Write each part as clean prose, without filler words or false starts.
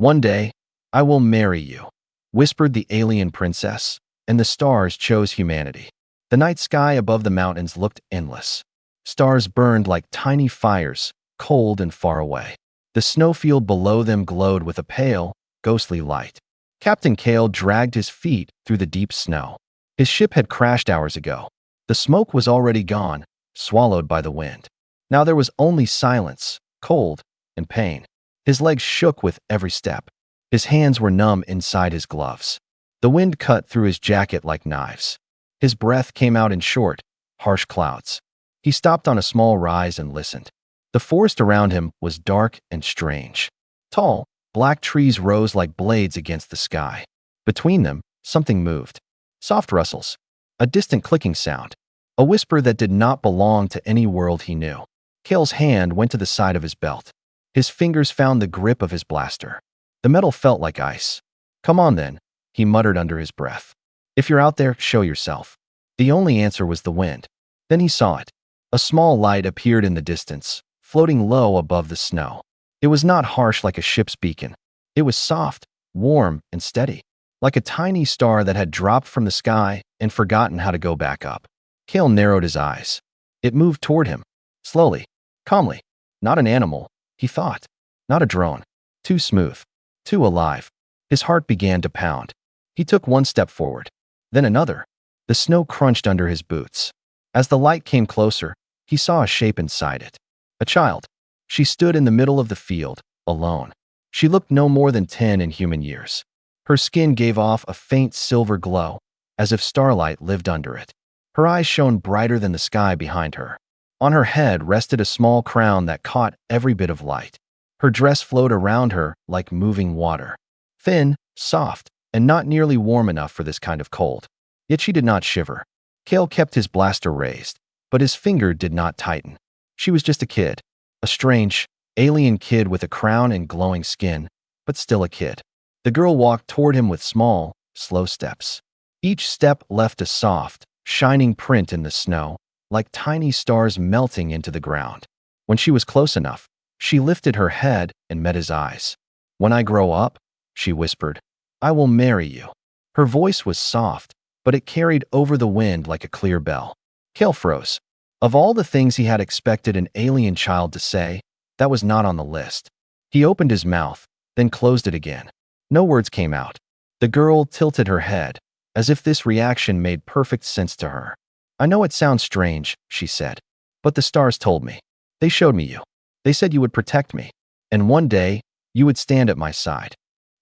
One day, I will marry you, whispered the alien princess, and the stars chose humanity. The night sky above the mountains looked endless. Stars burned like tiny fires, cold and far away. The snowfield below them glowed with a pale, ghostly light. Captain Kale dragged his feet through the deep snow. His ship had crashed hours ago. The smoke was already gone, swallowed by the wind. Now there was only silence, cold, and pain. His legs shook with every step. His hands were numb inside his gloves. The wind cut through his jacket like knives. His breath came out in short, harsh clouds. He stopped on a small rise and listened. The forest around him was dark and strange. Tall, black trees rose like blades against the sky. Between them, something moved. Soft rustles. A distant clicking sound. A whisper that did not belong to any world he knew. Kale's hand went to the side of his belt. His fingers found the grip of his blaster. The metal felt like ice. "Come on then," he muttered under his breath. "If you're out there, show yourself." The only answer was the wind. Then he saw it. A small light appeared in the distance, floating low above the snow. It was not harsh like a ship's beacon. It was soft, warm, and steady, like a tiny star that had dropped from the sky and forgotten how to go back up. Kale narrowed his eyes. It moved toward him, slowly, calmly. Not an animal, he thought. Not a drone. Too smooth, too alive. His heart began to pound. He took one step forward, then another. The snow crunched under his boots. As the light came closer, he saw a shape inside it. A child. She stood in the middle of the field, alone. She looked no more than 10 in human years. Her skin gave off a faint silver glow, as if starlight lived under it. Her eyes shone brighter than the sky behind her. On her head rested a small crown that caught every bit of light. Her dress flowed around her like moving water. Thin, soft, and not nearly warm enough for this kind of cold. Yet she did not shiver. Kale kept his blaster raised, but his finger did not tighten. She was just a kid. A strange, alien kid with a crown and glowing skin, but still a kid. The girl walked toward him with small, slow steps. Each step left a soft, shining print in the snow, like tiny stars melting into the ground. When she was close enough, she lifted her head and met his eyes. "When I grow up," she whispered, "I will marry you." Her voice was soft, but it carried over the wind like a clear bell. Kale froze. Of all the things he had expected an alien child to say, that was not on the list. He opened his mouth, then closed it again. No words came out. The girl tilted her head, as if this reaction made perfect sense to her. "I know it sounds strange," she said, "but the stars told me. They showed me you. They said you would protect me, and one day, you would stand at my side."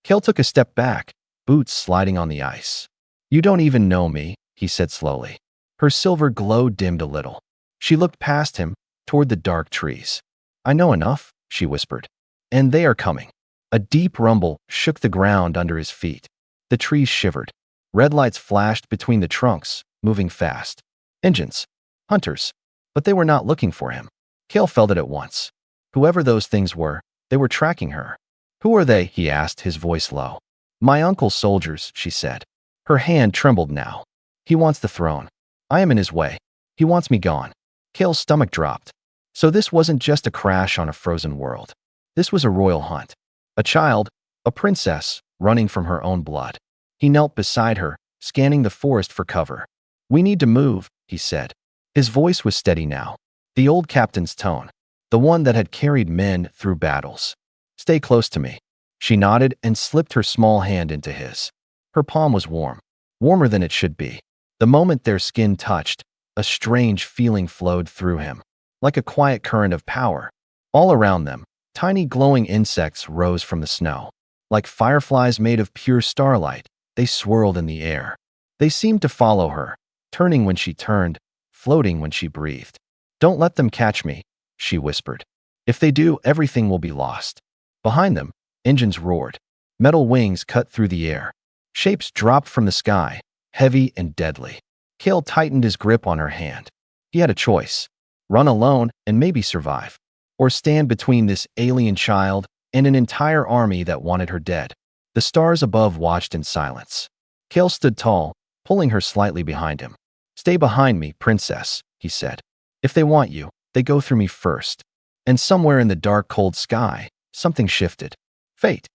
Kale took a step back, boots sliding on the ice. "You don't even know me," he said slowly. Her silver glow dimmed a little. She looked past him, toward the dark trees. "I know enough," she whispered. "And they are coming." A deep rumble shook the ground under his feet. The trees shivered. Red lights flashed between the trunks, moving fast. Engines. Hunters. But they were not looking for him. Kale felt it at once. Whoever those things were, they were tracking her. "Who are they?" he asked, his voice low. "My uncle's soldiers," she said. Her hand trembled now. "He wants the throne. I am in his way. He wants me gone." Kale's stomach dropped. So this wasn't just a crash on a frozen world. This was a royal hunt. A child, a princess, running from her own blood. He knelt beside her, scanning the forest for cover. "We need to move," he said. His voice was steady now. The old captain's tone. The one that had carried men through battles. "Stay close to me." She nodded and slipped her small hand into his. Her palm was warm. Warmer than it should be. The moment their skin touched, a strange feeling flowed through him. Like a quiet current of power. All around them, tiny glowing insects rose from the snow. Like fireflies made of pure starlight, they swirled in the air. They seemed to follow her, turning when she turned, floating when she breathed. "Don't let them catch me," she whispered. "If they do, everything will be lost." Behind them, engines roared. Metal wings cut through the air. Shapes dropped from the sky, heavy and deadly. Kale tightened his grip on her hand. He had a choice. Run alone and maybe survive. Or stand between this alien child and an entire army that wanted her dead. The stars above watched in silence. Kale stood tall, pulling her slightly behind him. "Stay behind me, princess," he said. "If they want you, they go through me first." And somewhere in the dark, cold sky, something shifted. Fate.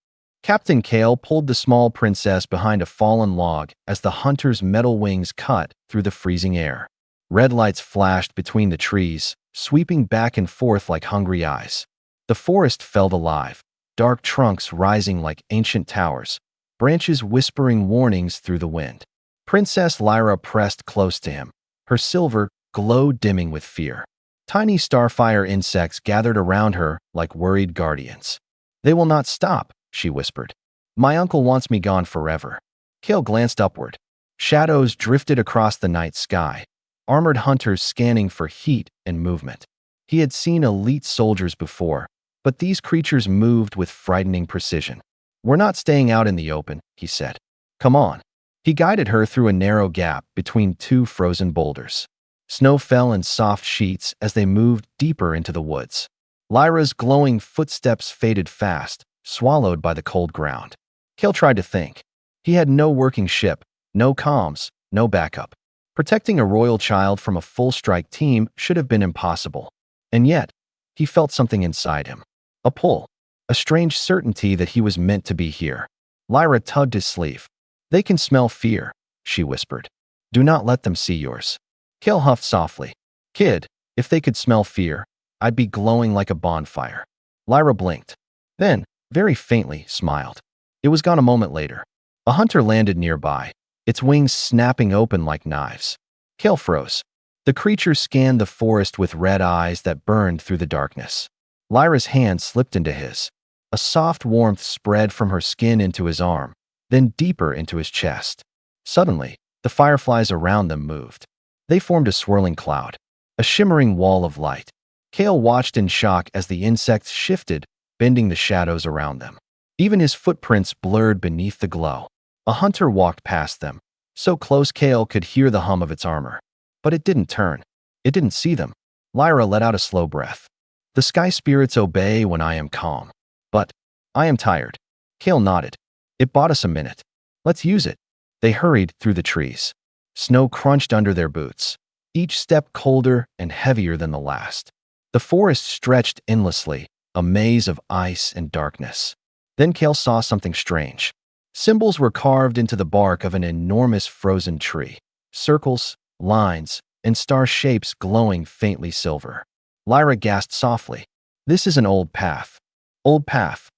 Captain Kale pulled the small princess behind a fallen log as the hunter's metal wings cut through the freezing air. Red lights flashed between the trees, sweeping back and forth like hungry eyes. The forest felt alive, dark trunks rising like ancient towers, branches whispering warnings through the wind. Princess Lyra pressed close to him, her silver glow dimming with fear. Tiny starfire insects gathered around her like worried guardians. "They will not stop," she whispered. "My uncle wants me gone forever." Kale glanced upward. Shadows drifted across the night sky, armored hunters scanning for heat and movement. He had seen elite soldiers before, but these creatures moved with frightening precision. "We're not staying out in the open," he said. "Come on." He guided her through a narrow gap between two frozen boulders. Snow fell in soft sheets as they moved deeper into the woods. Lyra's glowing footsteps faded fast, swallowed by the cold ground. Kale tried to think. He had no working ship, no comms, no backup. Protecting a royal child from a full-strike team should have been impossible. And yet, he felt something inside him. A pull. A strange certainty that he was meant to be here. Lyra tugged his sleeve. "They can smell fear," she whispered. "Do not let them see yours." Kale huffed softly. "Kid, if they could smell fear, I'd be glowing like a bonfire." Lyra blinked. Then, very faintly, smiled. It was gone a moment later. A hunter landed nearby, its wings snapping open like knives. Kale froze. The creature scanned the forest with red eyes that burned through the darkness. Lyra's hand slipped into his. A soft warmth spread from her skin into his arm, then deeper into his chest. Suddenly, the fireflies around them moved. They formed a swirling cloud, a shimmering wall of light. Kale watched in shock as the insects shifted, bending the shadows around them. Even his footprints blurred beneath the glow. A hunter walked past them, so close Kale could hear the hum of its armor. But it didn't turn. It didn't see them. Lyra let out a slow breath. "The sky spirits obey when I am calm. But I am tired." Kale nodded. "It bought us a minute. Let's use it." They hurried through the trees. Snow crunched under their boots, each step colder and heavier than the last. The forest stretched endlessly, a maze of ice and darkness. Then Kale saw something strange. Symbols were carved into the bark of an enormous frozen tree. Circles, lines, and star shapes glowing faintly silver. Lyra gasped softly. "This is an old path." "Old path?"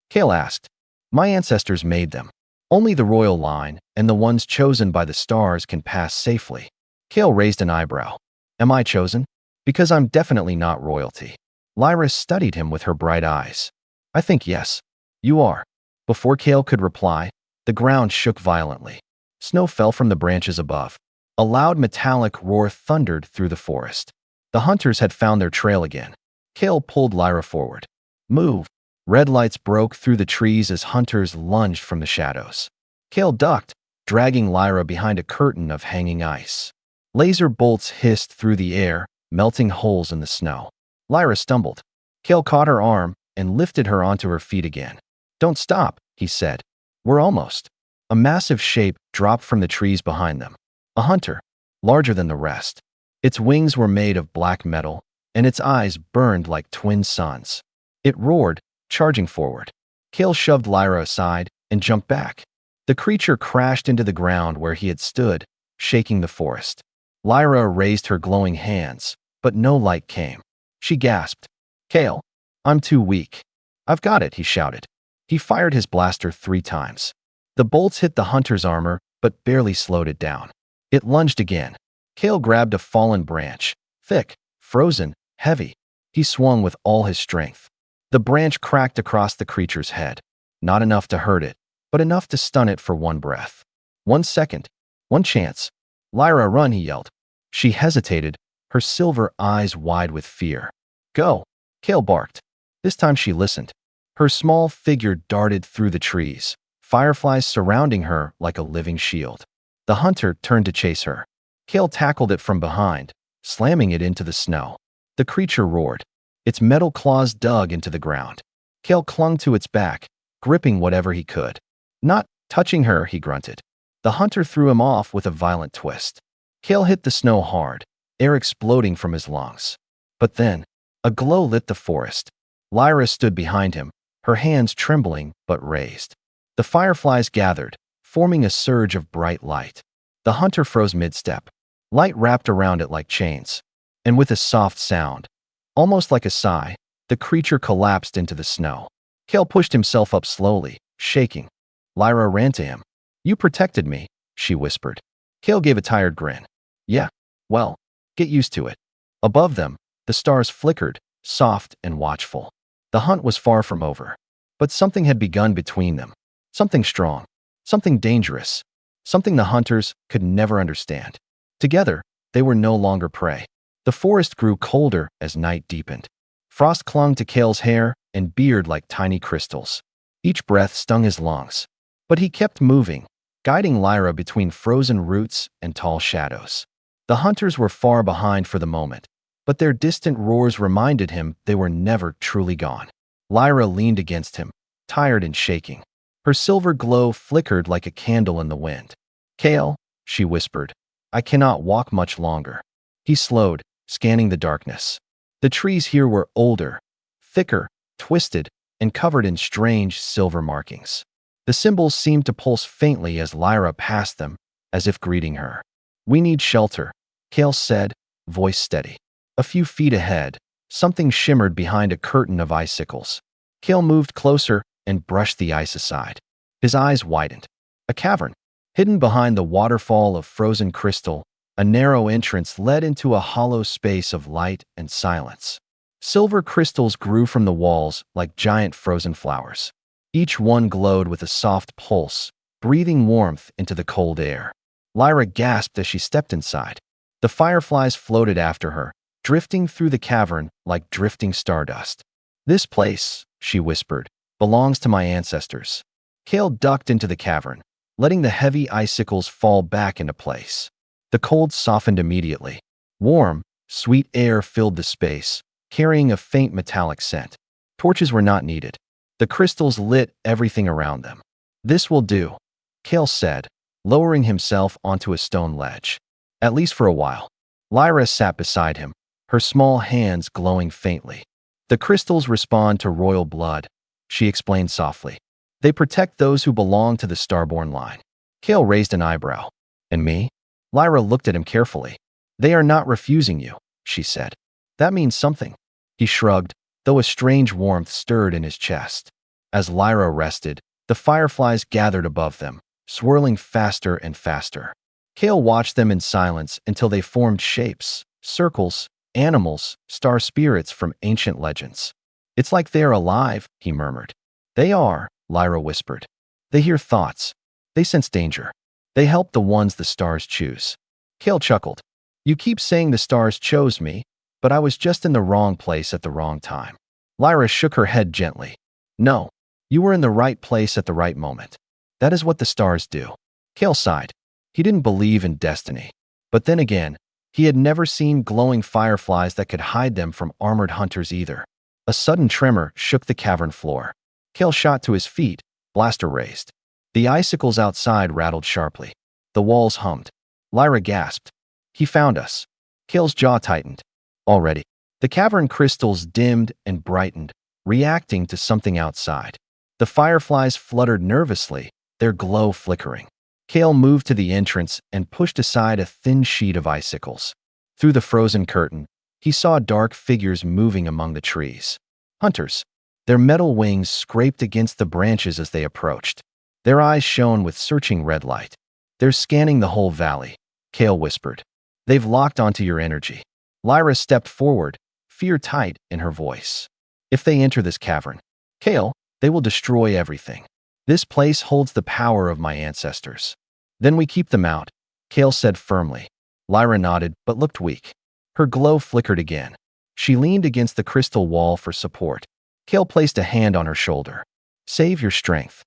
Kale asked. "My ancestors made them. Only the royal line and the ones chosen by the stars can pass safely." Kale raised an eyebrow. "Am I chosen? Because I'm definitely not royalty." Lyra studied him with her bright eyes. "I think yes, you are." Before Kale could reply, the ground shook violently. Snow fell from the branches above. A loud metallic roar thundered through the forest. The hunters had found their trail again. Kale pulled Lyra forward. "Move." Red lights broke through the trees as hunters lunged from the shadows. Kale ducked, dragging Lyra behind a curtain of hanging ice. Laser bolts hissed through the air, melting holes in the snow. Lyra stumbled. Kale caught her arm and lifted her onto her feet again. "Don't stop," he said. "We're almost." A massive shape dropped from the trees behind them. A hunter, larger than the rest. Its wings were made of black metal, and its eyes burned like twin suns. It roared, charging forward. Kale shoved Lyra aside and jumped back. The creature crashed into the ground where he had stood, shaking the forest. Lyra raised her glowing hands, but no light came. She gasped. "Kale, I'm too weak." "I've got it," he shouted. He fired his blaster 3 times. The bolts hit the hunter's armor, but barely slowed it down. It lunged again. Kale grabbed a fallen branch, thick, frozen, heavy. He swung with all his strength. The branch cracked across the creature's head. Not enough to hurt it, but enough to stun it for 1 breath. 1 second. 1 chance. "Lyra, run," he yelled. She hesitated, her silver eyes wide with fear. "Go," Kale barked. This time she listened. Her small figure darted through the trees, fireflies surrounding her like a living shield. The hunter turned to chase her. Kale tackled it from behind, slamming it into the snow. The creature roared. Its metal claws dug into the ground. Kale clung to its back, gripping whatever he could. "Not touching her," he grunted. The hunter threw him off with a violent twist. Kale hit the snow hard, air exploding from his lungs. But then, a glow lit the forest. Lyra stood behind him, her hands trembling but raised. The fireflies gathered, forming a surge of bright light. The hunter froze mid-step. Light wrapped around it like chains. And with a soft sound, almost like a sigh, the creature collapsed into the snow. Kale pushed himself up slowly, shaking. Lyra ran to him. "You protected me," she whispered. Kale gave a tired grin. "Yeah, well, get used to it." Above them, the stars flickered, soft and watchful. The hunt was far from over. But something had begun between them. Something strong. Something dangerous. Something the hunters could never understand. Together, they were no longer prey. The forest grew colder as night deepened. Frost clung to Kale's hair and beard like tiny crystals. Each breath stung his lungs. But he kept moving, guiding Lyra between frozen roots and tall shadows. The hunters were far behind for the moment, but their distant roars reminded him they were never truly gone. Lyra leaned against him, tired and shaking. Her silver glow flickered like a candle in the wind. "Kale," she whispered, "I cannot walk much longer." He slowed, scanning the darkness. The trees here were older, thicker, twisted, and covered in strange silver markings. The symbols seemed to pulse faintly as Lyra passed them, as if greeting her. "We need shelter," Kale said, voice steady. A few feet ahead, something shimmered behind a curtain of icicles. Kale moved closer and brushed the ice aside. His eyes widened. A cavern. Hidden behind the waterfall of frozen crystal, a narrow entrance led into a hollow space of light and silence. Silver crystals grew from the walls like giant frozen flowers. Each one glowed with a soft pulse, breathing warmth into the cold air. Lyra gasped as she stepped inside. The fireflies floated after her, drifting through the cavern like drifting stardust. "This place," she whispered, "belongs to my ancestors." Kale ducked into the cavern, letting the heavy icicles fall back into place. The cold softened immediately. Warm, sweet air filled the space, carrying a faint metallic scent. Torches were not needed. The crystals lit everything around them. "This will do," Kale said, lowering himself onto a stone ledge. "At least for a while." Lyra sat beside him, her small hands glowing faintly. "The crystals respond to royal blood," she explained softly. "They protect those who belong to the starborn line." Kale raised an eyebrow. "And me?" Lyra looked at him carefully. "They are not refusing you," she said. "That means something." He shrugged, though a strange warmth stirred in his chest. As Lyra rested, the fireflies gathered above them, swirling faster and faster. Kale watched them in silence until they formed shapes, circles, animals, star spirits from ancient legends. "It's like they are alive," he murmured. "They are," Lyra whispered. "They hear thoughts. They sense danger. They help the ones the stars choose." Kale chuckled. "You keep saying the stars chose me, but I was just in the wrong place at the wrong time." Lyra shook her head gently. "No, you were in the right place at the right moment. That is what the stars do." Kale sighed. He didn't believe in destiny. But then again, he had never seen glowing fireflies that could hide them from armored hunters either. A sudden tremor shook the cavern floor. Kale shot to his feet, blaster raised. The icicles outside rattled sharply. The walls hummed. Lyra gasped. "He found us." Kale's jaw tightened. Already, the cavern crystals dimmed and brightened, reacting to something outside. The fireflies fluttered nervously, their glow flickering. Kale moved to the entrance and pushed aside a thin sheet of icicles. Through the frozen curtain, he saw dark figures moving among the trees. Hunters. Their metal wings scraped against the branches as they approached. Their eyes shone with searching red light. "They're scanning the whole valley," Kale whispered. "They've locked onto your energy." Lyra stepped forward, fear tight in her voice. "If they enter this cavern, Kale, they will destroy everything. This place holds the power of my ancestors." "Then we keep them out," Kale said firmly. Lyra nodded but looked weak. Her glow flickered again. She leaned against the crystal wall for support. Kale placed a hand on her shoulder. "Save your strength."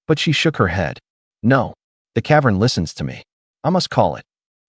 But she shook her head. "No, the cavern listens to me. I must call it."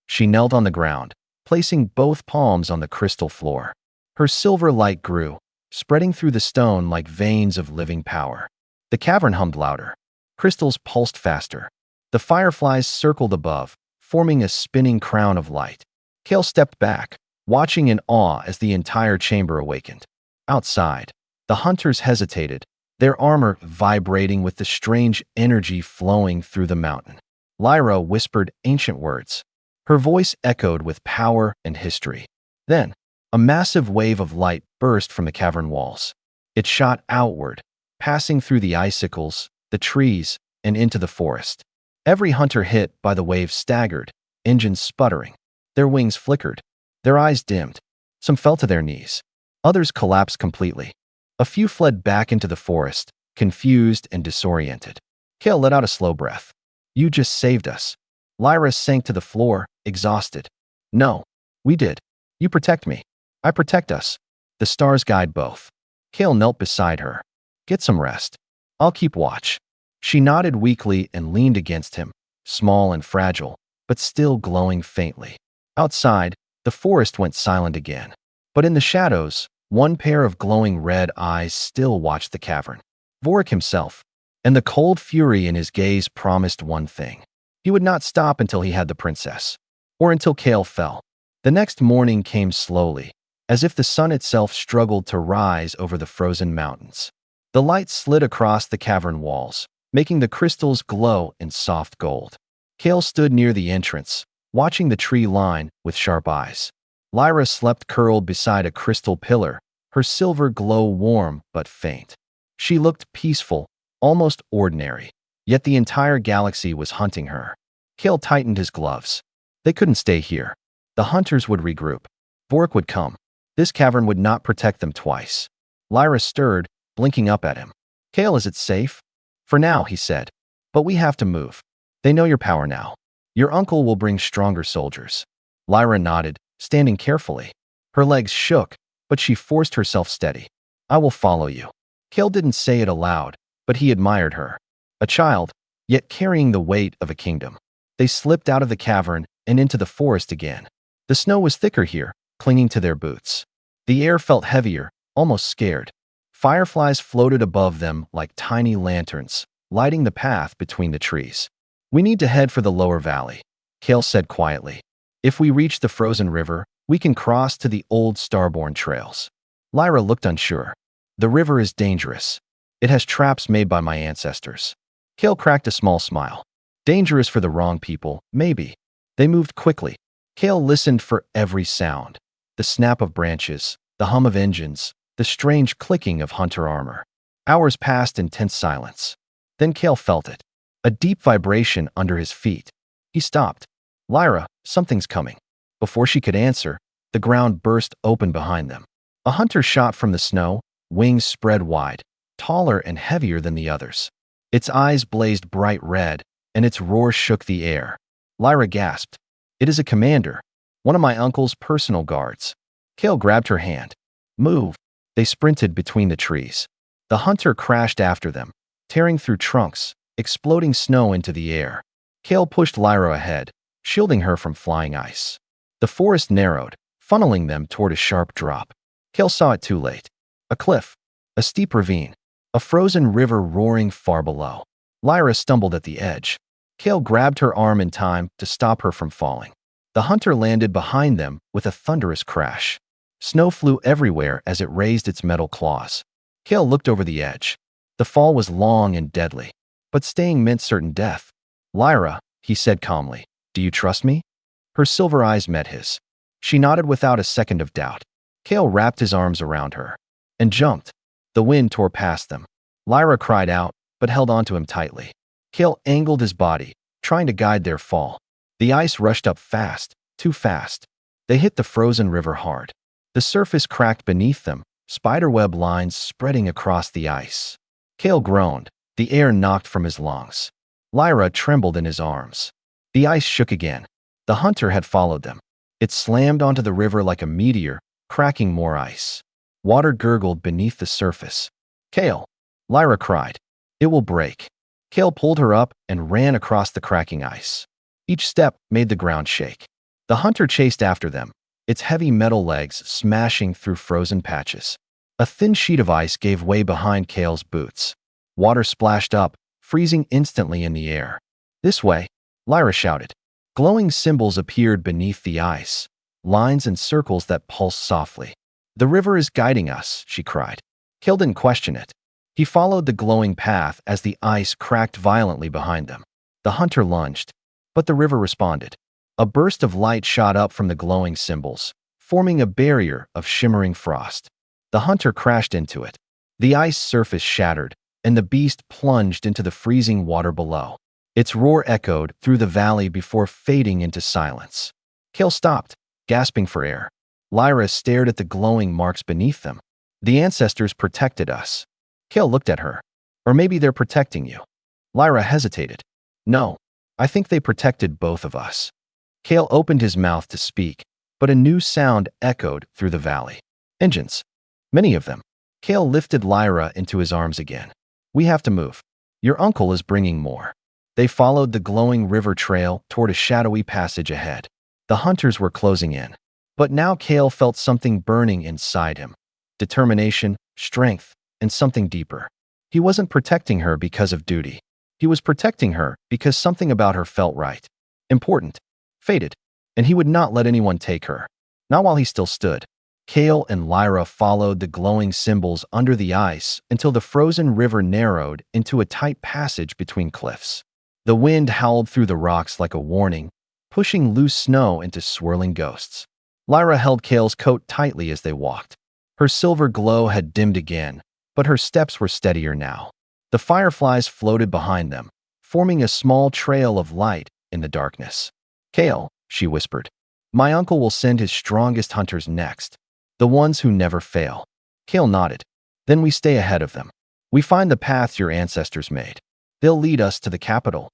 She knelt on the ground, placing both palms on the crystal floor. Her silver light grew, spreading through the stone like veins of living power. The cavern hummed louder. Crystals pulsed faster. The fireflies circled above, forming a spinning crown of light. Kale stepped back, watching in awe as the entire chamber awakened. Outside, the hunters hesitated, their armor vibrating with the strange energy flowing through the mountain. Lyra whispered ancient words. Her voice echoed with power and history. Then, a massive wave of light burst from the cavern walls. It shot outward, passing through the icicles, the trees, and into the forest. Every hunter hit by the wave staggered, engines sputtering. Their wings flickered. Their eyes dimmed. Some fell to their knees. Others collapsed completely. A few fled back into the forest, confused and disoriented. Kale let out a slow breath. You just saved us. Lyra sank to the floor, exhausted. No, we did. You protect me. I protect us. The stars guide both. Kale knelt beside her. Get some rest. I'll keep watch. She nodded weakly and leaned against him, small and fragile, but still glowing faintly. Outside, the forest went silent again. But in the shadows, one pair of glowing red eyes still watched the cavern. Vorik himself, and the cold fury in his gaze promised one thing. He would not stop until he had the princess, or until Kale fell. The next morning came slowly, as if the sun itself struggled to rise over the frozen mountains. The light slid across the cavern walls, making the crystals glow in soft gold. Kale stood near the entrance, watching the tree line with sharp eyes. Lyra slept curled beside a crystal pillar, her silver glow warm but faint. She looked peaceful, almost ordinary, yet the entire galaxy was hunting her. Kale tightened his gloves. They couldn't stay here. The hunters would regroup. Vorik would come. This cavern would not protect them twice. Lyra stirred, blinking up at him. Kale, is it safe? For now, he said. But we have to move. They know your power now. Your uncle will bring stronger soldiers. Lyra nodded, standing carefully. Her legs shook, but she forced herself steady. I will follow you. Kale didn't say it aloud, but he admired her. A child, yet carrying the weight of a kingdom. They slipped out of the cavern and into the forest again. The snow was thicker here, clinging to their boots. The air felt heavier, almost scared. Fireflies floated above them like tiny lanterns, lighting the path between the trees. We need to head for the lower valley, Kale said quietly. If we reach the frozen river, we can cross to the old starborn trails. Lyra looked unsure. The river is dangerous. It has traps made by my ancestors. Kale cracked a small smile. Dangerous for the wrong people, maybe. They moved quickly. Kale listened for every sound. The snap of branches, the hum of engines, the strange clicking of hunter armor. Hours passed in tense silence. Then Kale felt it. A deep vibration under his feet. He stopped. Lyra, something's coming. Before she could answer, the ground burst open behind them. A hunter shot from the snow, wings spread wide, taller and heavier than the others. Its eyes blazed bright red, and its roar shook the air. Lyra gasped. It is a commander, one of my uncle's personal guards. Kale grabbed her hand. Move. They sprinted between the trees. The hunter crashed after them, tearing through trunks, exploding snow into the air. Kale pushed Lyra ahead, shielding her from flying ice. The forest narrowed, funneling them toward a sharp drop. Kale saw it too late. A cliff, a steep ravine, a frozen river roaring far below. Lyra stumbled at the edge. Kale grabbed her arm in time to stop her from falling. The hunter landed behind them with a thunderous crash. Snow flew everywhere as it raised its metal claws. Kale looked over the edge. The fall was long and deadly, but staying meant certain death. Lyra, he said calmly, do you trust me? Her silver eyes met his. She nodded without a second of doubt. Kale wrapped his arms around her and jumped. The wind tore past them. Lyra cried out, but held onto him tightly. Kale angled his body, trying to guide their fall. The ice rushed up fast, too fast. They hit the frozen river hard. The surface cracked beneath them, spiderweb lines spreading across the ice. Kale groaned. The air knocked from his lungs. Lyra trembled in his arms. The ice shook again. The hunter had followed them. It slammed onto the river like a meteor, cracking more ice. Water gurgled beneath the surface. Kale, Lyra cried. It will break. Kale pulled her up and ran across the cracking ice. Each step made the ground shake. The hunter chased after them, its heavy metal legs smashing through frozen patches. A thin sheet of ice gave way behind Kale's boots. Water splashed up, freezing instantly in the air. This way, Lyra shouted. Glowing symbols appeared beneath the ice, lines and circles that pulsed softly. The river is guiding us, she cried. Kale didn't question it. He followed the glowing path as the ice cracked violently behind them. The hunter lunged, but the river responded. A burst of light shot up from the glowing symbols, forming a barrier of shimmering frost. The hunter crashed into it. The ice surface shattered, and the beast plunged into the freezing water below. Its roar echoed through the valley before fading into silence. Kale stopped, gasping for air. Lyra stared at the glowing marks beneath them. The ancestors protected us. Kale looked at her. Or maybe they're protecting you. Lyra hesitated. No, I think they protected both of us. Kale opened his mouth to speak, but a new sound echoed through the valley. Engines. Many of them. Kale lifted Lyra into his arms again. We have to move. Your uncle is bringing more. They followed the glowing river trail toward a shadowy passage ahead. The hunters were closing in. But now Kale felt something burning inside him. Determination, strength, and something deeper. He wasn't protecting her because of duty. He was protecting her because something about her felt right. Important. Fated. And he would not let anyone take her. Not while he still stood. Kale and Lyra followed the glowing symbols under the ice until the frozen river narrowed into a tight passage between cliffs. The wind howled through the rocks like a warning, pushing loose snow into swirling ghosts. Lyra held Kale's coat tightly as they walked. Her silver glow had dimmed again, but her steps were steadier now. The fireflies floated behind them, forming a small trail of light in the darkness. Kale, she whispered, my uncle will send his strongest hunters next, the ones who never fail. Kale nodded. Then we stay ahead of them. We find the paths your ancestors made. They'll lead us to the capital.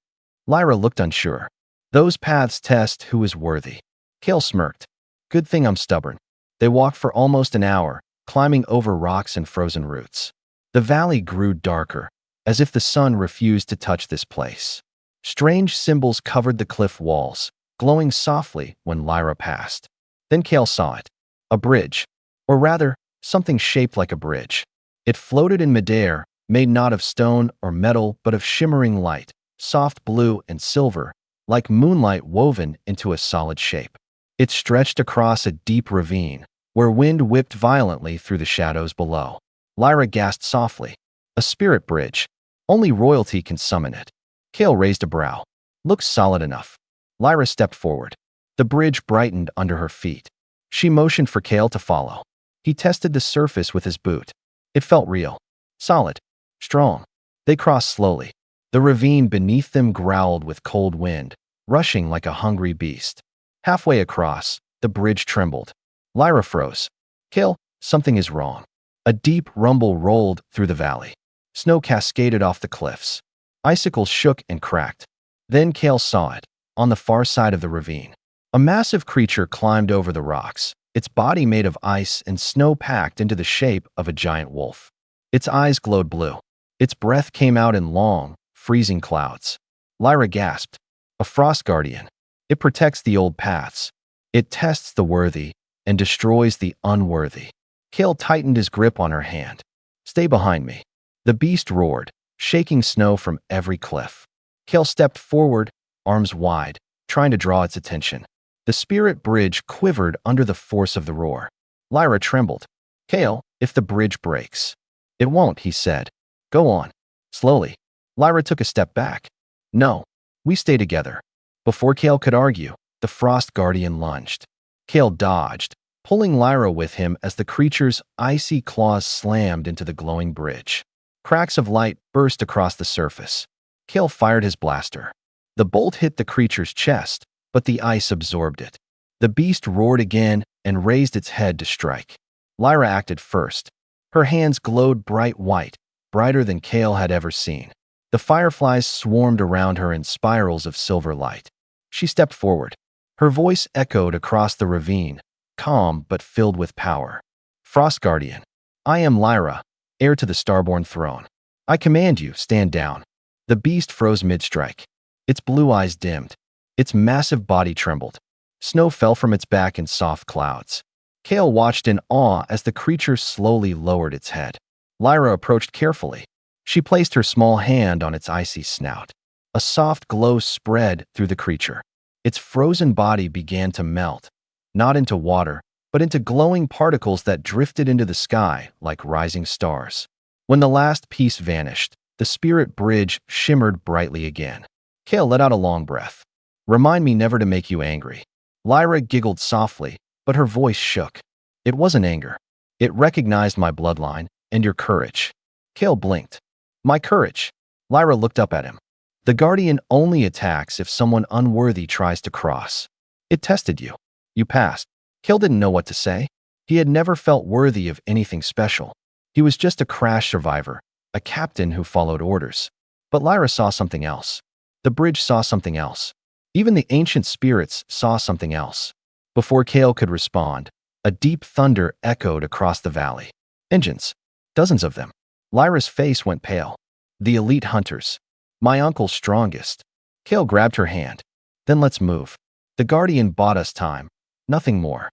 Lyra looked unsure. Those paths test who is worthy. Kale smirked. Good thing I'm stubborn. They walked for almost an hour, climbing over rocks and frozen roots. The valley grew darker, as if the sun refused to touch this place. Strange symbols covered the cliff walls, glowing softly when Lyra passed. Then Kale saw it. A bridge. Or rather, something shaped like a bridge. It floated in midair, made not of stone or metal but of shimmering light, soft blue and silver, like moonlight woven into a solid shape. It stretched across a deep ravine, where wind whipped violently through the shadows below. Lyra gasped softly. A spirit bridge. Only royalty can summon it. Kale raised a brow. Looks solid enough. Lyra stepped forward. The bridge brightened under her feet. She motioned for Kale to follow. He tested the surface with his boot. It felt real. Solid. Strong. They crossed slowly. The ravine beneath them growled with cold wind, rushing like a hungry beast. Halfway across, the bridge trembled. Lyra froze. Kale, something is wrong. A deep rumble rolled through the valley. Snow cascaded off the cliffs. Icicles shook and cracked. Then Kale saw it, on the far side of the ravine. A massive creature climbed over the rocks, its body made of ice and snow packed into the shape of a giant wolf. Its eyes glowed blue. Its breath came out in long, freezing clouds. Lyra gasped. A frost guardian. It protects the old paths. It tests the worthy and destroys the unworthy. Kale tightened his grip on her hand. Stay behind me. The beast roared, shaking snow from every cliff. Kale stepped forward, arms wide, trying to draw its attention. The spirit bridge quivered under the force of the roar. Lyra trembled. Kale, if the bridge breaks. It won't, he said. Go on. Slowly. Lyra took a step back. No. We stay together. Before Kale could argue, the frost guardian lunged. Kale dodged, pulling Lyra with him as the creature's icy claws slammed into the glowing bridge. Cracks of light burst across the surface. Kale fired his blaster. The bolt hit the creature's chest, but the ice absorbed it. The beast roared again and raised its head to strike. Lyra acted first. Her hands glowed bright white, brighter than Kale had ever seen. The fireflies swarmed around her in spirals of silver light. She stepped forward. Her voice echoed across the ravine, calm but filled with power. Frost Guardian, I am Lyra, heir to the Starborn throne. I command you, stand down. The beast froze mid-strike. Its blue eyes dimmed. Its massive body trembled. Snow fell from its back in soft clouds. Kale watched in awe as the creature slowly lowered its head. Lyra approached carefully. She placed her small hand on its icy snout. A soft glow spread through the creature. Its frozen body began to melt, not into water, but into glowing particles that drifted into the sky like rising stars. When the last piece vanished, the spirit bridge shimmered brightly again. Kale let out a long breath. Remind me never to make you angry. Lyra giggled softly, but her voice shook. It wasn't anger. It recognized my bloodline and your courage. Kale blinked. My courage. Lyra looked up at him. The Guardian only attacks if someone unworthy tries to cross. It tested you. You passed. Kale didn't know what to say. He had never felt worthy of anything special. He was just a crash survivor, a captain who followed orders. But Lyra saw something else. The bridge saw something else. Even the ancient spirits saw something else. Before Kale could respond, a deep thunder echoed across the valley. Engines. Dozens of them. Lyra's face went pale. The elite hunters. My uncle's strongest. Kale grabbed her hand. Then let's move. The Guardian bought us time. Nothing more.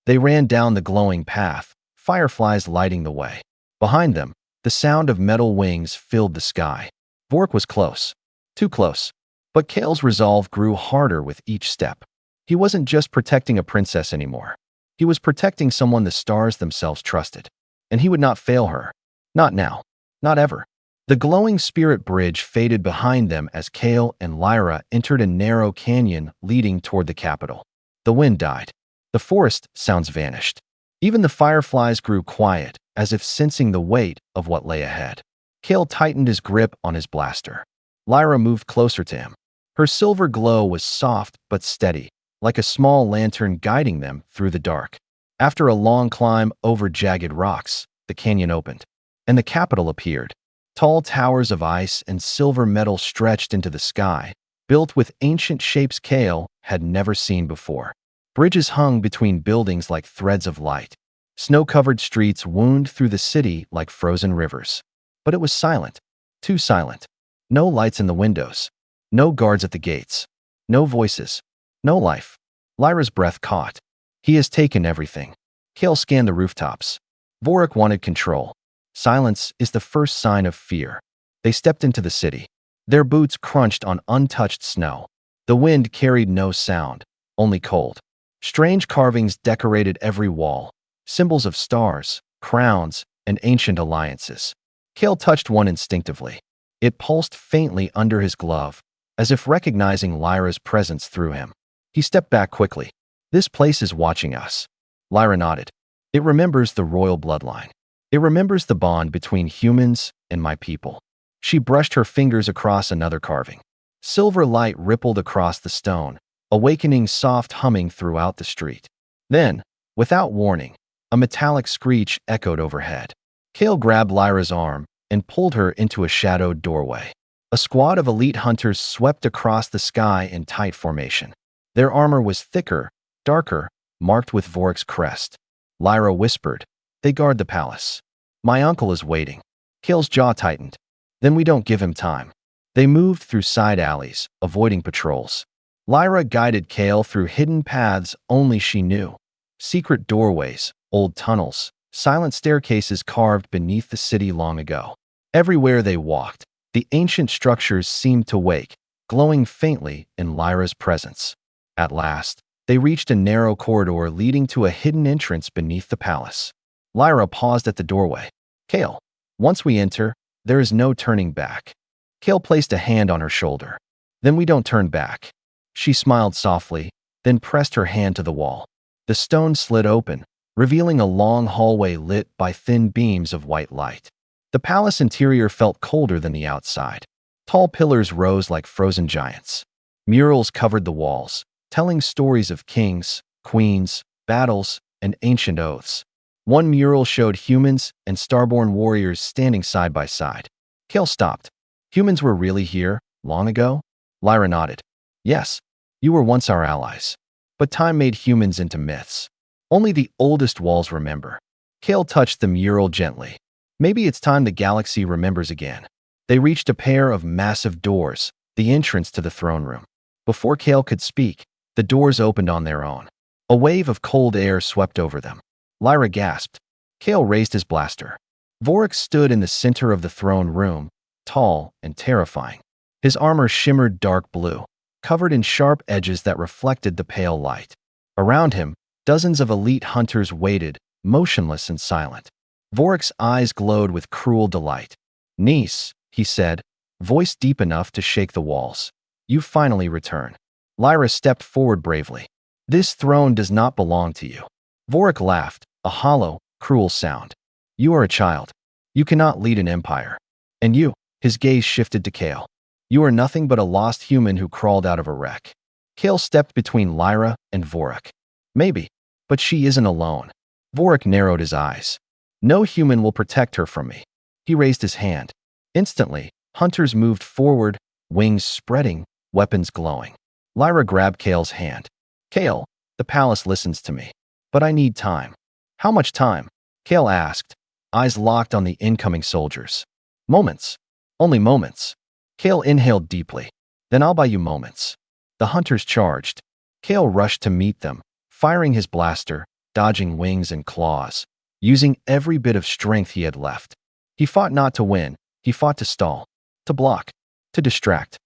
They ran down the glowing path, fireflies lighting the way. Behind them, the sound of metal wings filled the sky. Vork was close. Too close. But Kale's resolve grew harder with each step. He wasn't just protecting a princess anymore. He was protecting someone the stars themselves trusted. And he would not fail her. Not now. Not ever. The glowing spirit bridge faded behind them as Kale and Lyra entered a narrow canyon leading toward the capital. The wind died. The forest sounds vanished. Even the fireflies grew quiet, as if sensing the weight of what lay ahead. Kale tightened his grip on his blaster. Lyra moved closer to him. Her silver glow was soft but steady, like a small lantern guiding them through the dark. After a long climb over jagged rocks, the canyon opened, and the capital appeared. Tall towers of ice and silver metal stretched into the sky, built with ancient shapes Kale had never seen before. Bridges hung between buildings like threads of light. Snow-covered streets wound through the city like frozen rivers. But it was silent. Too silent. No lights in the windows. No guards at the gates. No voices. No life. Lyra's breath caught. He has taken everything. Kale scanned the rooftops. Vork wanted control. Silence is the first sign of fear. They stepped into the city. Their boots crunched on untouched snow. The wind carried no sound, only cold. Strange carvings decorated every wall, symbols of stars, crowns, and ancient alliances. Kale touched one instinctively. It pulsed faintly under his glove, as if recognizing Lyra's presence through him. He stepped back quickly. This place is watching us. Lyra nodded. It remembers the royal bloodline. It remembers the bond between humans and my people. She brushed her fingers across another carving. Silver light rippled across the stone, awakening soft humming throughout the street. Then, without warning, a metallic screech echoed overhead. Kale grabbed Lyra's arm and pulled her into a shadowed doorway. A squad of elite hunters swept across the sky in tight formation. Their armor was thicker, darker, marked with Vork's crest. Lyra whispered, "They guard the palace. My uncle is waiting." Kale's jaw tightened. "Then we don't give him time." They moved through side alleys, avoiding patrols. Lyra guided Kale through hidden paths only she knew. Secret doorways, old tunnels, silent staircases carved beneath the city long ago. Everywhere they walked, the ancient structures seemed to wake, glowing faintly in Lyra's presence. At last, they reached a narrow corridor leading to a hidden entrance beneath the palace. Lyra paused at the doorway. "Kale, once we enter, there is no turning back." Kale placed a hand on her shoulder. "Then we don't turn back." She smiled softly, then pressed her hand to the wall. The stone slid open, revealing a long hallway lit by thin beams of white light. The palace interior felt colder than the outside. Tall pillars rose like frozen giants. Murals covered the walls, telling stories of kings, queens, battles, and ancient oaths. One mural showed humans and starborn warriors standing side by side. Kale stopped. "Humans were really here, long ago?" Lyra nodded. "Yes, you were once our allies. But time made humans into myths. Only the oldest walls remember." Kale touched the mural gently. "Maybe it's time the galaxy remembers again." They reached a pair of massive doors, the entrance to the throne room. Before Kale could speak, the doors opened on their own. A wave of cold air swept over them. Lyra gasped. Kale raised his blaster. Vork stood in the center of the throne room, tall and terrifying. His armor shimmered dark blue, covered in sharp edges that reflected the pale light. Around him, dozens of elite hunters waited, motionless and silent. Vorik's eyes glowed with cruel delight. "Niece," he said, voice deep enough to shake the walls. "You finally return." Lyra stepped forward bravely. "This throne does not belong to you." Vorik laughed, a hollow, cruel sound. "You are a child. You cannot lead an empire. And you," his gaze shifted to Kale. "You are nothing but a lost human who crawled out of a wreck." Kale stepped between Lyra and Vorik. "Maybe, but she isn't alone." Vorik narrowed his eyes. "No human will protect her from me." He raised his hand. Instantly, hunters moved forward, wings spreading, weapons glowing. Lyra grabbed Kale's hand. "Kale, the palace listens to me. But I need time." "How much time?" Kale asked, eyes locked on the incoming soldiers. "Moments. Only moments." Kale inhaled deeply. "Then I'll buy you moments." The hunters charged. Kale rushed to meet them, firing his blaster, dodging wings and claws, using every bit of strength he had left. He fought not to win, he fought to stall, to block, to distract.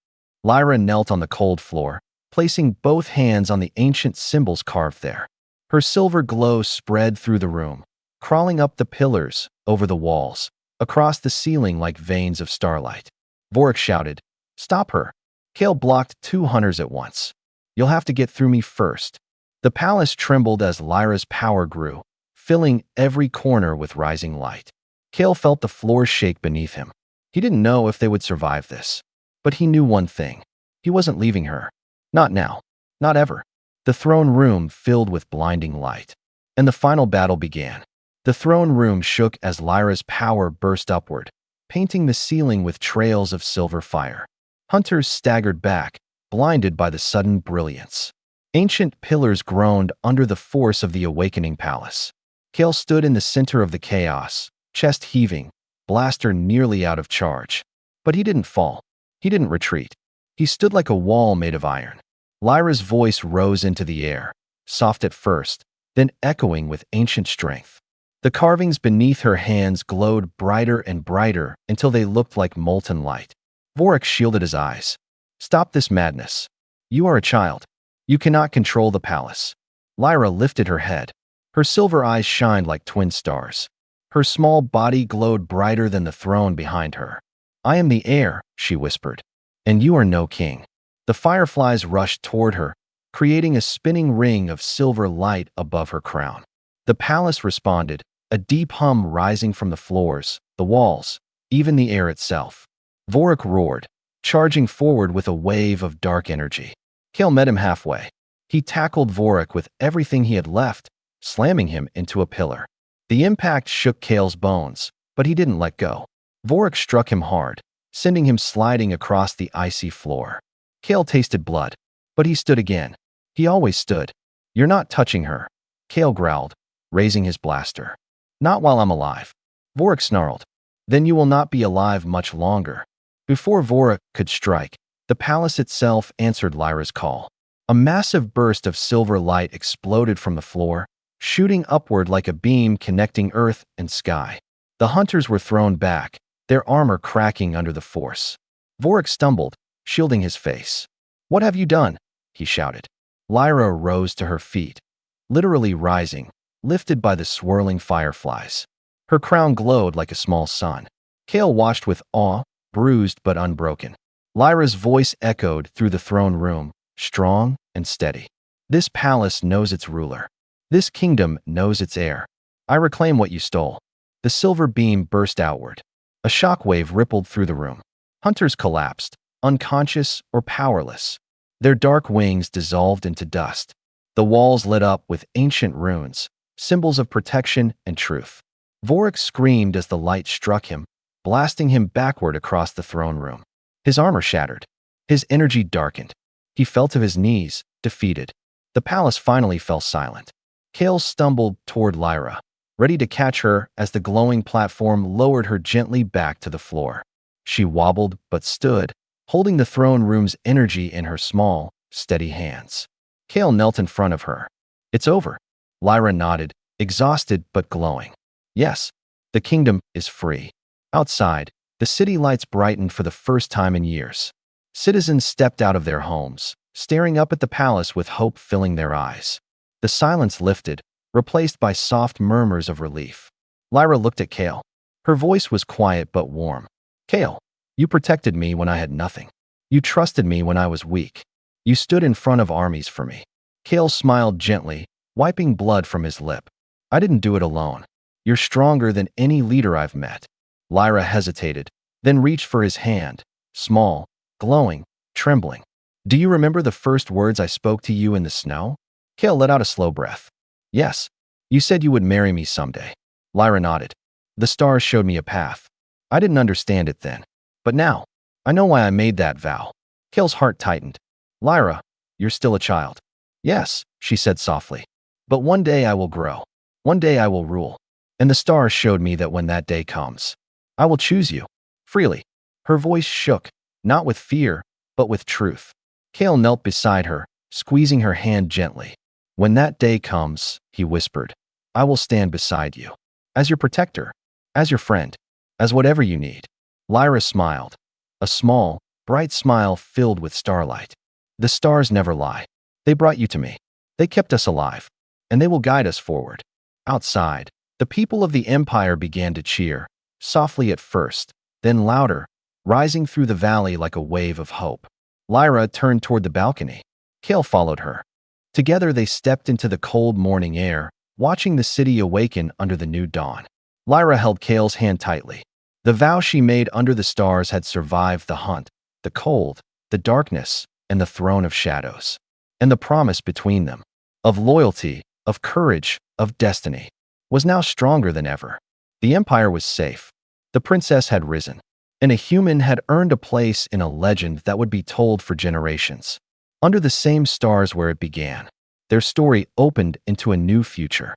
Lyra knelt on the cold floor, placing both hands on the ancient symbols carved there. Her silver glow spread through the room, crawling up the pillars, over the walls, across the ceiling like veins of starlight. Vorik shouted, "Stop her." Kale blocked 2 hunters at once. "You'll have to get through me first." The palace trembled as Lyra's power grew, filling every corner with rising light. Kale felt the floor shake beneath him. He didn't know if they would survive this. But he knew one thing. He wasn't leaving her. Not now. Not ever. The throne room filled with blinding light. And the final battle began. The throne room shook as Lyra's power burst upward, painting the ceiling with trails of silver fire. Hunters staggered back, blinded by the sudden brilliance. Ancient pillars groaned under the force of the awakening palace. Kale stood in the center of the chaos, chest heaving, blaster nearly out of charge. But he didn't fall. He didn't retreat. He stood like a wall made of iron. Lyra's voice rose into the air, soft at first, then echoing with ancient strength. The carvings beneath her hands glowed brighter and brighter until they looked like molten light. Vorik shielded his eyes. "Stop this madness. You are a child. You cannot control the palace." Lyra lifted her head. Her silver eyes shined like twin stars. Her small body glowed brighter than the throne behind her. "I am the heir," she whispered, "and you are no king." The fireflies rushed toward her, creating a spinning ring of silver light above her crown. The palace responded, a deep hum rising from the floors, the walls, even the air itself. Vorik roared, charging forward with a wave of dark energy. Kale met him halfway. He tackled Vorik with everything he had left, slamming him into a pillar. The impact shook Kale's bones, but he didn't let go. Vorik struck him hard, sending him sliding across the icy floor. Kale tasted blood, but he stood again. He always stood. "You're not touching her," Kale growled, raising his blaster. "Not while I'm alive." Vorik snarled. "Then you will not be alive much longer." Before Vorik could strike, the palace itself answered Lyra's call. A massive burst of silver light exploded from the floor, shooting upward like a beam connecting earth and sky. The hunters were thrown back, their armor cracking under the force. Vorik stumbled, shielding his face. "What have you done?" he shouted. Lyra rose to her feet, literally rising, lifted by the swirling fireflies. Her crown glowed like a small sun. Kale watched with awe, bruised but unbroken. Lyra's voice echoed through the throne room, strong and steady. "This palace knows its ruler. This kingdom knows its heir. I reclaim what you stole." The silver beam burst outward. A shockwave rippled through the room. Hunters collapsed, unconscious or powerless. Their dark wings dissolved into dust. The walls lit up with ancient runes, symbols of protection and truth. Vorik screamed as the light struck him, blasting him backward across the throne room. His armor shattered. His energy darkened. He fell to his knees, defeated. The palace finally fell silent. Kale stumbled toward Lyra, ready to catch her as the glowing platform lowered her gently back to the floor. She wobbled but stood, holding the throne room's energy in her small, steady hands. Kale knelt in front of her. "It's over." Lyra nodded, exhausted but glowing. "Yes, the kingdom is free." Outside, the city lights brightened for the first time in years. Citizens stepped out of their homes, staring up at the palace with hope filling their eyes. The silence lifted, replaced by soft murmurs of relief. Lyra looked at Kale. Her voice was quiet but warm. Kale, you protected me when I had nothing. You trusted me when I was weak. You stood in front of armies for me. Kale smiled gently, wiping blood from his lip. I didn't do it alone. You're stronger than any leader I've met. Lyra hesitated, then reached for his hand, small, glowing, trembling. Do you remember the first words I spoke to you in the snow? Kale let out a slow breath. Yes. You said you would marry me someday. Lyra nodded. The stars showed me a path. I didn't understand it then. But now, I know why I made that vow. Kale's heart tightened. Lyra, you're still a child. Yes, she said softly. But one day I will grow. One day I will rule. And the stars showed me that when that day comes, I will choose you. Freely. Her voice shook, not with fear, but with truth. Kale knelt beside her, squeezing her hand gently. When that day comes, he whispered, I will stand beside you. As your protector, as your friend, as whatever you need. Lyra smiled. A small, bright smile filled with starlight. The stars never lie. They brought you to me. They kept us alive. And they will guide us forward. Outside, the people of the Empire began to cheer, softly at first, then louder, rising through the valley like a wave of hope. Lyra turned toward the balcony. Kale followed her. Together they stepped into the cold morning air, watching the city awaken under the new dawn. Lyra held Kale's hand tightly. The vow she made under the stars had survived the hunt, the cold, the darkness, and the throne of shadows. And the promise between them, of loyalty, of courage, of destiny, was now stronger than ever. The Empire was safe. The princess had risen. And a human had earned a place in a legend that would be told for generations. Under the same stars where it began, their story opened into a new future.